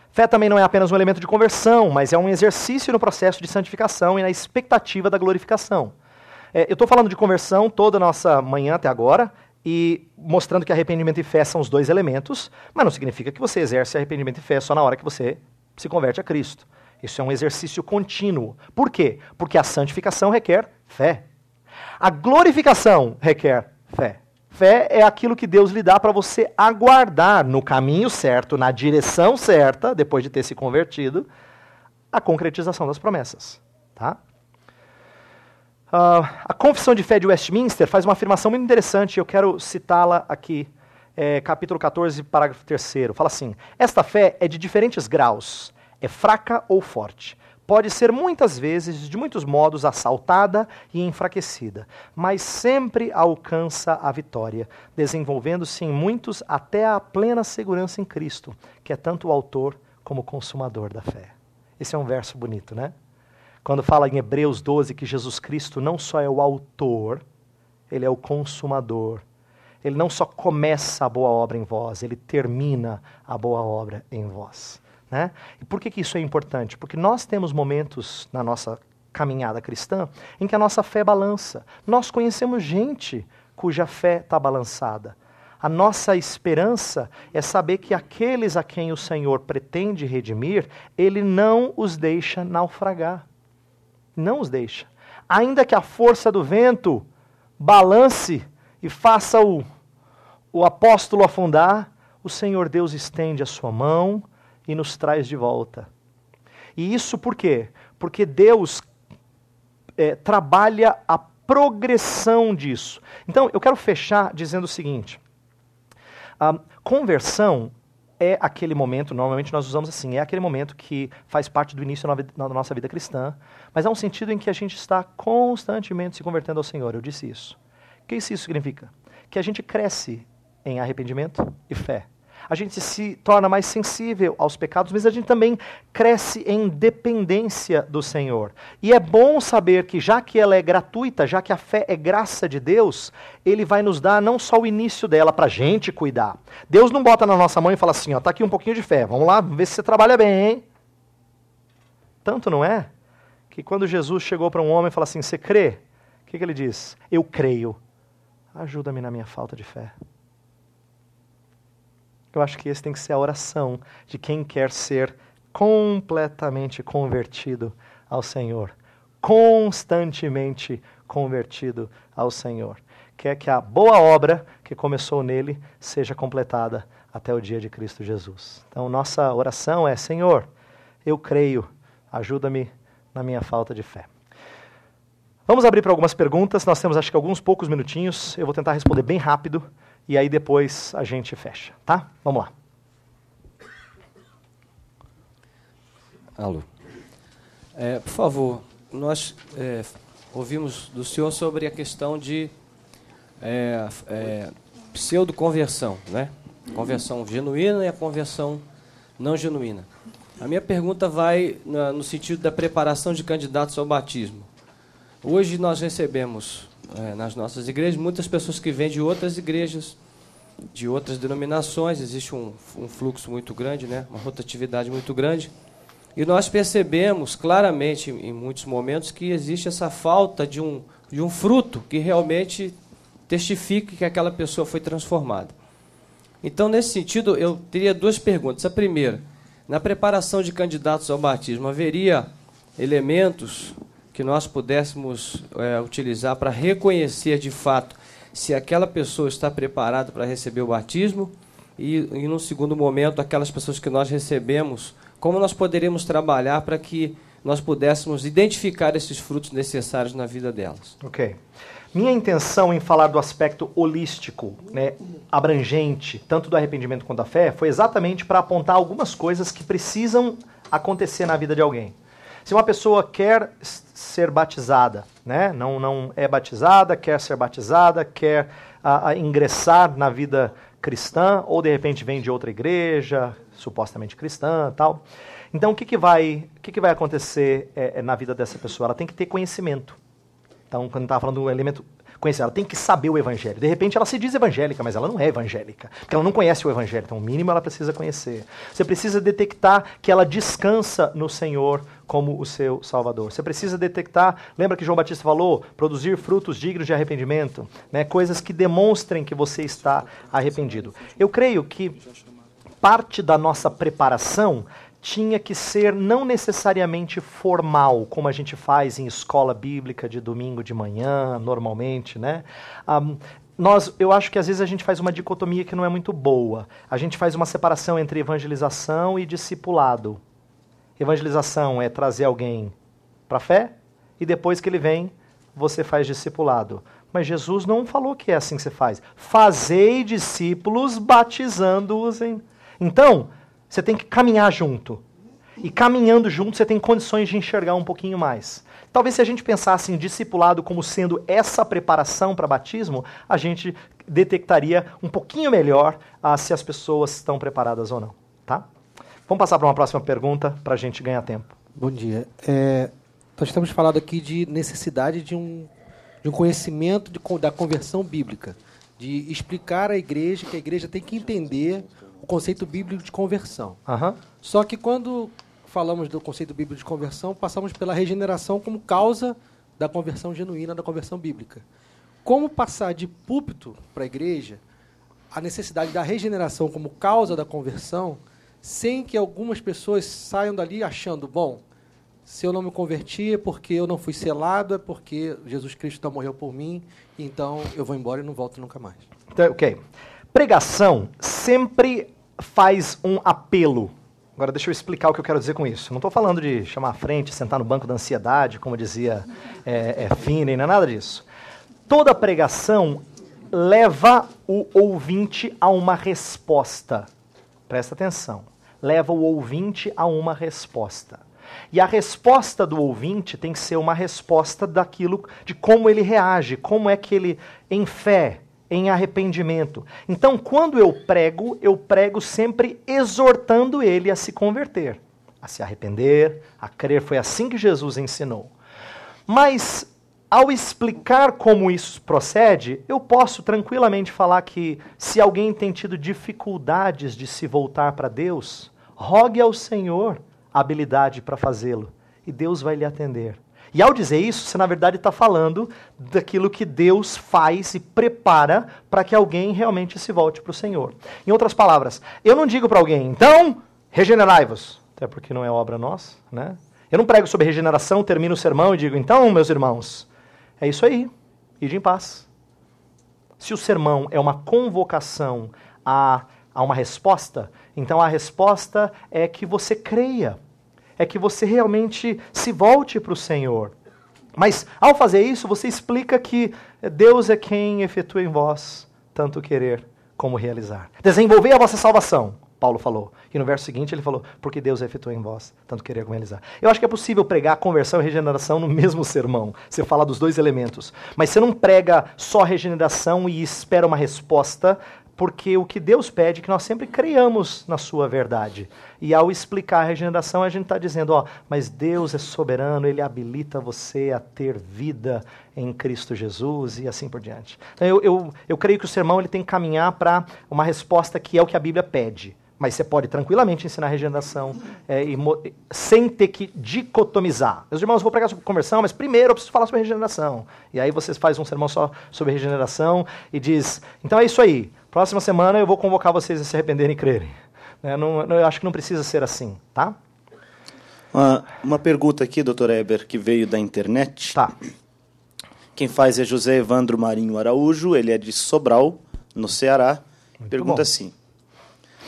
Fé também não é apenas um elemento de conversão, mas é um exercício no processo de santificação e na expectativa da glorificação. Eu estou falando de conversão toda a nossa manhã até agora, e mostrando que arrependimento e fé são os dois elementos, mas não significa que você exerce arrependimento e fé só na hora que você se converte a Cristo. Isso é um exercício contínuo. Por quê? Porque a santificação requer fé. A glorificação requer fé. Fé é aquilo que Deus lhe dá para você aguardar no caminho certo, na direção certa, depois de ter se convertido, a concretização das promessas. Tá? A Confissão de Fé de Westminster faz uma afirmação muito interessante, eu quero citá-la aqui, capítulo 14, parágrafo 3º. Fala assim, esta fé é de diferentes graus, é fraca ou forte. Pode ser muitas vezes, de muitos modos, assaltada e enfraquecida, mas sempre alcança a vitória, desenvolvendo-se em muitos até a plena segurança em Cristo, que é tanto o autor como o consumador da fé. Esse é um verso bonito, né? Quando fala em Hebreus 12 que Jesus Cristo não só é o autor, ele é o consumador. Ele não só começa a boa obra em vós, ele termina a boa obra em vós. Né? E por que isso é importante? Porque nós temos momentos na nossa caminhada cristã em que a nossa fé balança. Nós conhecemos gente cuja fé está balançada. A nossa esperança é saber que aqueles a quem o Senhor pretende redimir, Ele não os deixa naufragar. Não os deixa. Ainda que a força do vento balance e faça o apóstolo afundar, o Senhor Deus estende a sua mão e nos traz de volta. E isso por quê? Porque Deus trabalha a progressão disso. Então, eu quero fechar dizendo o seguinte. Conversão é aquele momento, normalmente nós usamos assim, é aquele momento que faz parte do início da nossa vida cristã, mas é um sentido em que a gente está constantemente se convertendo ao Senhor. Eu disse isso. O que isso significa? Que a gente cresce em arrependimento e fé. A gente se torna mais sensível aos pecados, mas a gente também cresce em dependência do Senhor. E é bom saber que já que ela é gratuita, já que a fé é graça de Deus, Ele vai nos dar não só o início dela para a gente cuidar. Deus não bota na nossa mão e fala assim, ó, tá aqui um pouquinho de fé, vamos lá, ver se você trabalha bem, hein? Tanto não é que quando Jesus chegou para um homem e falou assim, você crê? O que ele diz? Eu creio. Ajuda-me na minha falta de fé. Eu acho que esse tem que ser a oração de quem quer ser completamente convertido ao Senhor. Constantemente convertido ao Senhor. Quer que a boa obra que começou nele seja completada até o dia de Cristo Jesus. Então, nossa oração é, Senhor, eu creio, ajuda-me na minha falta de fé. Vamos abrir para algumas perguntas, nós temos acho que alguns poucos minutinhos, eu vou tentar responder bem rápido, e aí depois a gente fecha, tá? Vamos lá. Alô. Por favor, nós ouvimos do senhor sobre a questão de pseudo-conversão, né? Conversão genuína e a conversão não genuína. A minha pergunta vai no sentido da preparação de candidatos ao batismo. Hoje nós recebemos nas nossas igrejas muitas pessoas que vêm de outras igrejas, de outras denominações, existe um fluxo muito grande, né? Uma rotatividade muito grande, e nós percebemos claramente em muitos momentos que existe essa falta de um fruto que realmente testifique que aquela pessoa foi transformada. Então, nesse sentido, eu teria duas perguntas. A primeira, na preparação de candidatos ao batismo, haveria elementos que nós pudéssemos utilizar para reconhecer de fato se aquela pessoa está preparada para receber o batismo e, num segundo momento, aquelas pessoas que nós recebemos, como nós poderíamos trabalhar para que nós pudéssemos identificar esses frutos necessários na vida delas? Ok. Minha intenção em falar do aspecto holístico, né, abrangente, tanto do arrependimento quanto da fé, foi exatamente para apontar algumas coisas que precisam acontecer na vida de alguém. Se uma pessoa quer ser batizada, né, não é batizada, quer ser batizada, quer ingressar na vida cristã, ou de repente vem de outra igreja, supostamente cristã, tal. Então, o que vai acontecer na vida dessa pessoa? Ela tem que ter conhecimento. Então, quando estava falando do elemento conhecer, ela tem que saber o evangelho. De repente, ela se diz evangélica, mas ela não é evangélica, porque ela não conhece o evangelho. Então, o mínimo ela precisa conhecer. Você precisa detectar que ela descansa no Senhor como o seu Salvador. Você precisa detectar, lembra que João Batista falou? Produzir frutos dignos de arrependimento, né? Coisas que demonstrem que você está arrependido. Eu creio que parte da nossa preparação tinha que ser não necessariamente formal, como a gente faz em escola bíblica de domingo de manhã, normalmente, né? Eu acho que às vezes a gente faz uma dicotomia que não é muito boa. A gente faz uma separação entre evangelização e discipulado. Evangelização é trazer alguém para a fé e depois que ele vem, você faz discipulado. Mas Jesus não falou que é assim que você faz. Fazei discípulos batizando-os em... Então, você tem que caminhar junto. E caminhando junto, você tem condições de enxergar um pouquinho mais. Talvez se a gente pensasse em discipulado como sendo essa preparação para batismo, a gente detectaria um pouquinho melhor se as pessoas estão preparadas ou não. Tá? Vamos passar para uma próxima pergunta para a gente ganhar tempo. Bom dia. Nós estamos falando aqui de necessidade de um conhecimento da conversão bíblica, de explicar à igreja que a igreja tem que entender o conceito bíblico de conversão. Só que quando falamos do conceito bíblico de conversão, passamos pela regeneração como causa da conversão genuína, da conversão bíblica. Como passar de púlpito para a igreja a necessidade da regeneração como causa da conversão, sem que algumas pessoas saiam dali achando, bom, se eu não me converti é porque eu não fui selado, é porque Jesus Cristo não morreu por mim, então eu vou embora e não volto nunca mais. Então, ok. Pregação sempre faz um apelo. Agora, deixa eu explicar o que eu quero dizer com isso. Não estou falando de chamar à frente, sentar no banco da ansiedade, como dizia Finney, não é nada disso. Toda pregação leva o ouvinte a uma resposta. Presta atenção. Leva o ouvinte a uma resposta. E a resposta do ouvinte tem que ser uma resposta daquilo, de como ele reage, como é que ele, em fé, em arrependimento. Então, quando eu prego sempre exortando ele a se converter, a se arrepender, a crer. Foi assim que Jesus ensinou. Mas, ao explicar como isso procede, eu posso tranquilamente falar que se alguém tem tido dificuldades de se voltar para Deus, rogue ao Senhor a habilidade para fazê-lo, e Deus vai lhe atender. E ao dizer isso, você na verdade está falando daquilo que Deus faz e prepara para que alguém realmente se volte para o Senhor. Em outras palavras, eu não digo para alguém, então, regenerai-vos, até porque não é obra nossa, né? Eu não prego sobre regeneração, termino o sermão e digo, então, meus irmãos, é isso aí, ide em paz. Se o sermão é uma convocação a uma resposta, então a resposta é que você creia. É que você realmente se volte para o Senhor. Mas, ao fazer isso, você explica que Deus é quem efetua em vós tanto querer como realizar. Desenvolver a vossa salvação Paulo falou. E no verso seguinte ele falou, porque Deus efetuou em vós, tanto querer como realizar. Eu acho que é possível pregar conversão e regeneração no mesmo sermão. Você fala dos dois elementos. Mas você não prega só regeneração e espera uma resposta, porque o que Deus pede é que nós sempre creiamos na sua verdade. E ao explicar a regeneração, a gente está dizendo, ó, mas Deus é soberano, Ele habilita você a ter vida em Cristo Jesus e assim por diante. Então, eu creio que o sermão ele tem que caminhar para uma resposta que é o que a Bíblia pede. Mas você pode tranquilamente ensinar regeneração sem ter que dicotomizar. Meus irmãos, eu vou pregar sobre conversão, mas primeiro eu preciso falar sobre regeneração. E aí você faz um sermão só sobre regeneração e diz, então é isso aí, próxima semana eu vou convocar vocês a se arrependerem e crerem. Eu acho que não precisa ser assim, tá? Uma pergunta aqui, Dr. Eber, que veio da internet. Tá. Quem faz é José Evandro Marinho Araújo, ele é de Sobral, no Ceará. Muito Pergunta bom. assim,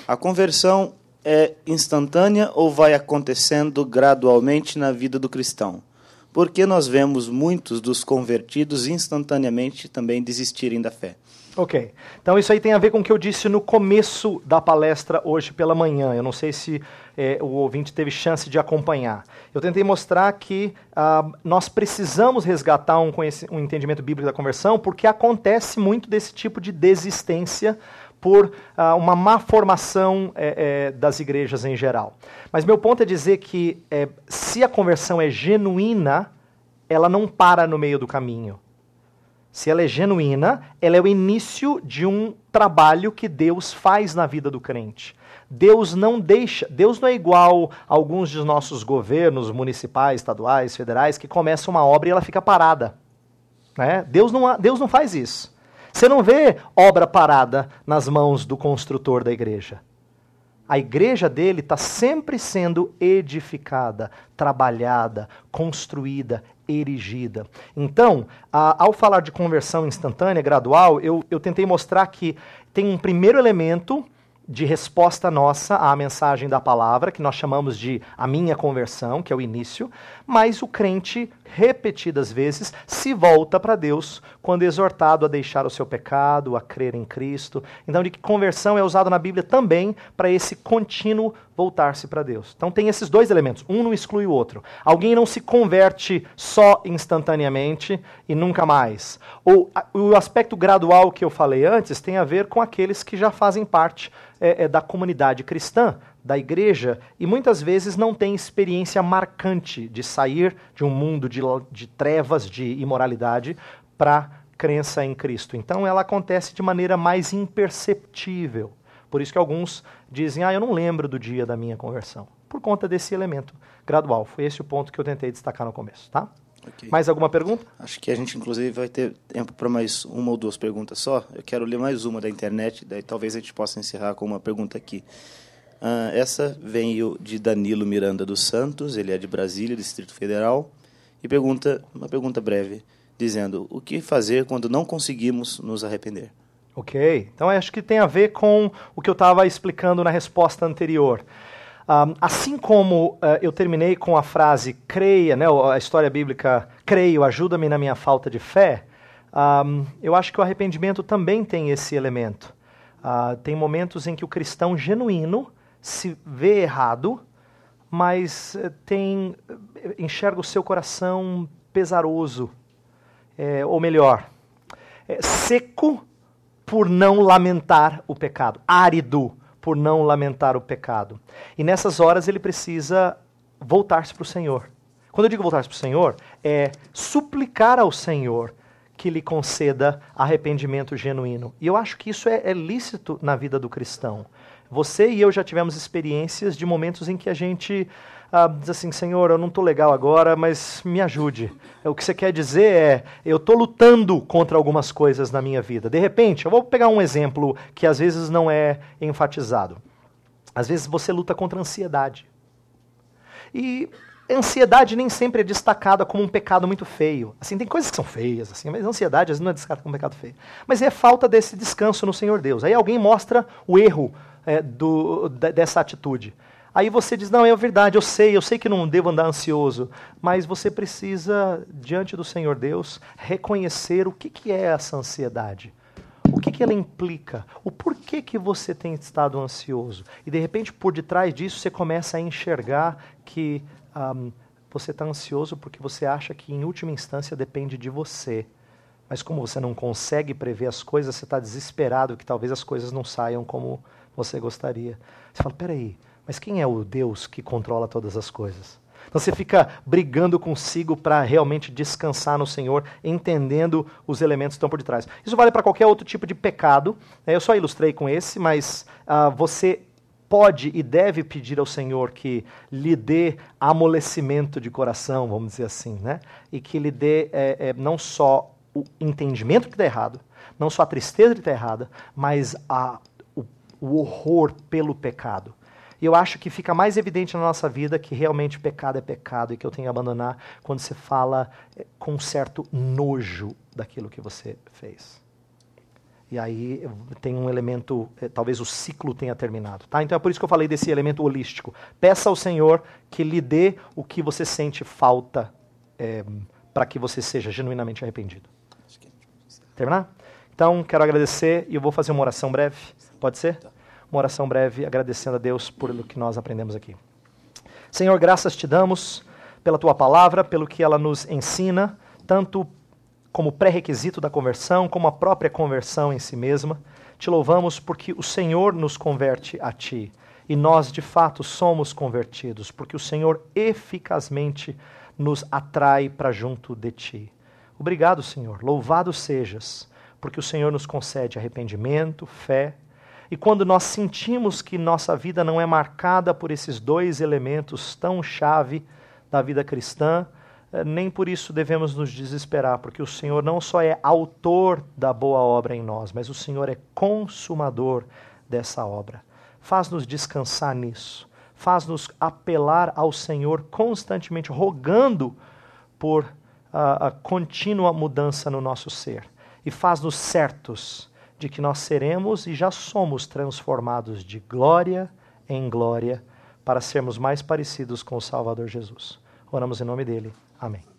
a conversão é instantânea ou vai acontecendo gradualmente na vida do cristão? Porque nós vemos muitos dos convertidos instantaneamente também desistirem da fé. Ok. Então isso aí tem a ver com o que eu disse no começo da palestra hoje pela manhã. Eu não sei se o ouvinte teve chance de acompanhar. Eu tentei mostrar que nós precisamos resgatar um entendimento bíblico da conversão porque acontece muito desse tipo de desistência por uma má formação das igrejas em geral. Mas meu ponto é dizer que se a conversão é genuína, ela não para no meio do caminho. Se ela é genuína, ela é o início de um trabalho que Deus faz na vida do crente. Deus não é igual a alguns dos nossos governos municipais, estaduais, federais, que começam uma obra e ela fica parada. Né? Deus não faz isso. Você não vê obra parada nas mãos do construtor da igreja. A igreja dele está sempre sendo edificada, trabalhada, construída, erigida. Então, ao falar de conversão instantânea, gradual, eu tentei mostrar que tem um primeiro elemento de resposta nossa à mensagem da palavra, que nós chamamos de a minha conversão, que é o início, mas o crente, repetidas vezes, se volta para Deus quando exortado a deixar o seu pecado, a crer em Cristo. Então, de que conversão é usado na Bíblia também para esse contínuo voltar-se para Deus. Então, tem esses dois elementos, um não exclui o outro. Alguém não se converte só instantaneamente e nunca mais. O aspecto gradual que eu falei antes tem a ver com aqueles que já fazem parte da comunidade cristã, da igreja, e muitas vezes não tem experiência marcante de sair de um mundo de trevas, de imoralidade, para crença em Cristo. Então ela acontece de maneira mais imperceptível. Por isso que alguns dizem, eu não lembro do dia da minha conversão. Por conta desse elemento gradual. Foi esse o ponto que eu tentei destacar no começo, tá? Okay. Mais alguma pergunta? Acho que a gente, inclusive, vai ter tempo para mais uma ou duas perguntas só. Eu quero ler mais uma da internet, daí talvez a gente possa encerrar com uma pergunta aqui. Essa veio de Danilo Miranda dos Santos, ele é de Brasília, Distrito Federal, e uma pergunta breve, dizendo, o que fazer quando não conseguimos nos arrepender? Ok, então acho que tem a ver com o que eu estava explicando na resposta anterior. Assim como eu terminei com a frase creia, né, a história bíblica, creio, ajuda-me na minha falta de fé, eu acho que o arrependimento também tem esse elemento. Tem momentos em que o cristão genuíno se vê errado, mas enxerga o seu coração pesaroso, ou melhor, seco por não lamentar o pecado, árido por não lamentar o pecado. E nessas horas ele precisa voltar-se para o Senhor. Quando eu digo voltar-se para o Senhor, é suplicar ao Senhor que lhe conceda arrependimento genuíno. E eu acho que isso é lícito na vida do cristão. Você e eu já tivemos experiências de momentos em que a gente diz assim, Senhor, eu não estou legal agora, mas me ajude. O que você quer dizer é, eu estou lutando contra algumas coisas na minha vida. De repente, eu vou pegar um exemplo que às vezes não é enfatizado. Às vezes você luta contra a ansiedade. E a ansiedade nem sempre é destacada como um pecado muito feio. Assim, tem coisas que são feias, assim, mas a ansiedade às vezes não é destacada como um pecado feio. Mas é falta desse descanso no Senhor Deus. Aí alguém mostra o erro dessa atitude. Aí você diz, não, é verdade, eu sei que não devo andar ansioso, mas você precisa, diante do Senhor Deus, reconhecer o que é essa ansiedade. O que que ela implica? O porquê que você tem estado ansioso? E de repente, por detrás disso, você começa a enxergar que você está ansioso porque você acha que, em última instância, depende de você. Mas como você não consegue prever as coisas, você está desesperado que talvez as coisas não saiam como você gostaria. Você fala, peraí, mas quem é o Deus que controla todas as coisas? Então você fica brigando consigo para realmente descansar no Senhor, entendendo os elementos que estão por detrás. Isso vale para qualquer outro tipo de pecado. Eu só ilustrei com esse, mas você pode e deve pedir ao Senhor que lhe dê amolecimento de coração, vamos dizer assim, né? E que lhe dê não só o entendimento que está errado, não só a tristeza de estar errada, mas o horror pelo pecado. E eu acho que fica mais evidente na nossa vida que realmente pecado é pecado e que eu tenho que abandonar quando você fala com um certo nojo daquilo que você fez. E aí tem um elemento, talvez o ciclo tenha terminado. Tá? Então é por isso que eu falei desse elemento holístico. Peça ao Senhor que lhe dê o que você sente falta para que você seja genuinamente arrependido. Terminar? Então, quero agradecer e eu vou fazer uma oração breve. Pode ser? Uma oração breve, agradecendo a Deus por o que nós aprendemos aqui. Senhor, graças te damos pela tua palavra, pelo que ela nos ensina, tanto como pré-requisito da conversão, como a própria conversão em si mesma. Te louvamos porque o Senhor nos converte a ti. E nós, de fato, somos convertidos, porque o Senhor eficazmente nos atrai para junto de ti. Obrigado, Senhor. Louvado sejas, porque o Senhor nos concede arrependimento, fé. E quando nós sentimos que nossa vida não é marcada por esses dois elementos tão chave da vida cristã, nem por isso devemos nos desesperar, porque o Senhor não só é autor da boa obra em nós, mas o Senhor é consumador dessa obra. Faz-nos descansar nisso. Faz-nos apelar ao Senhor constantemente, rogando por a contínua mudança no nosso ser. E faz-nos certos de que nós seremos e já somos transformados de glória em glória para sermos mais parecidos com o Salvador Jesus. Oramos em nome dele. Amém.